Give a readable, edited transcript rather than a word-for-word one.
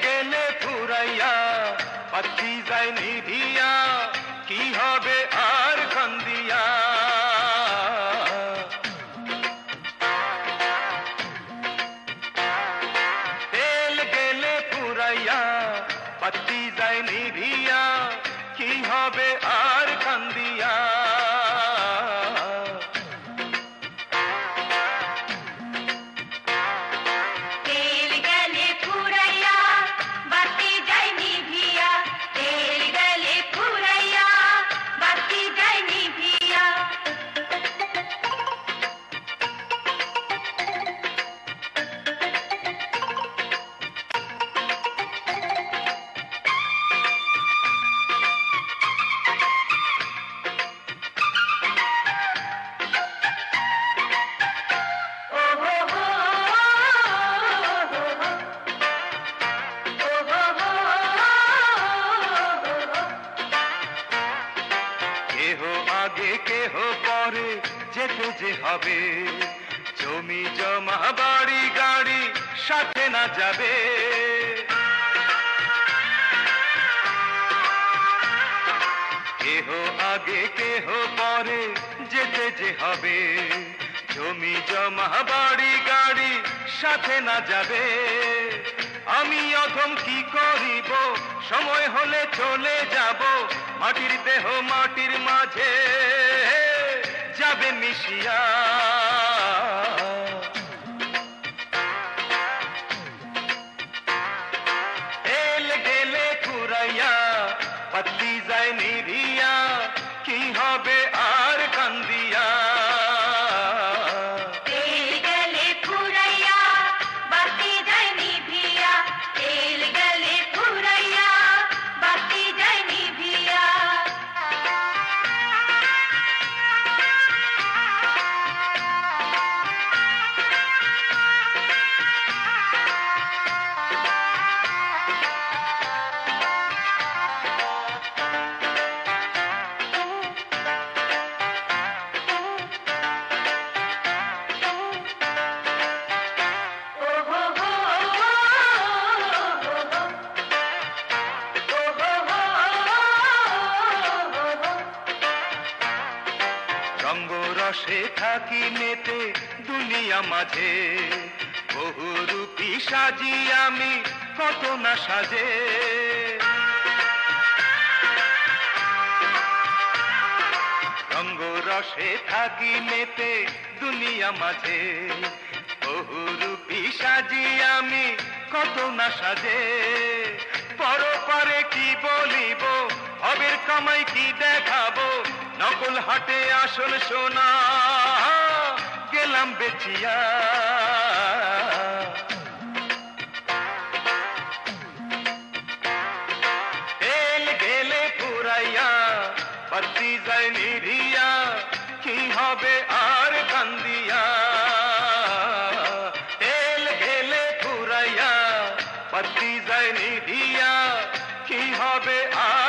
গেলে ফুরাইয়া বাতি যায় নিভিয়া কি হবে আর কান্দিয়া তেল গেলে ফুরাইয়া বাতি যায় নিভিয়া কি হবে আর কান্দিয়া আগে কেহ পরে যেতে যে হবে জমি জমা বাড়ি গাড়ি সাথে না যাবে কেহ আগে কেহ পরে যেতে যে হবে জমি জমা বাড়ি গাড়ি সাথে না যাবে আমি অধম কি করিব সময় হলে চলে যাব মাটির দেহ মাটির মাঝে যাবে মিশিয়া তেল গেলে ফুরাইয়া বাতি যায় নিভিয়া কি হবে আর কান্দিয়া রসে থাকি মেতে দুনিয়া মাঝে বহু রূপী সাজি আমি কত না সাজে রঙ্গ রসে থাকি মেতে দুনিয়া মাঝে বহু রূপী সাজি আমি কত না সাজে পরপারে কি বলিব হবের কামাই কি দেখাবো নকল হাটে আসল সোনা গেলাম বেচিয়া তেল গেলে ফুরাইয়া বাতি যায় নিভিয়া কি হবে আর কান্দিয়া তেল গেলে ফুরাইয়া বাতি যায় নিভিয়া কি হবে আর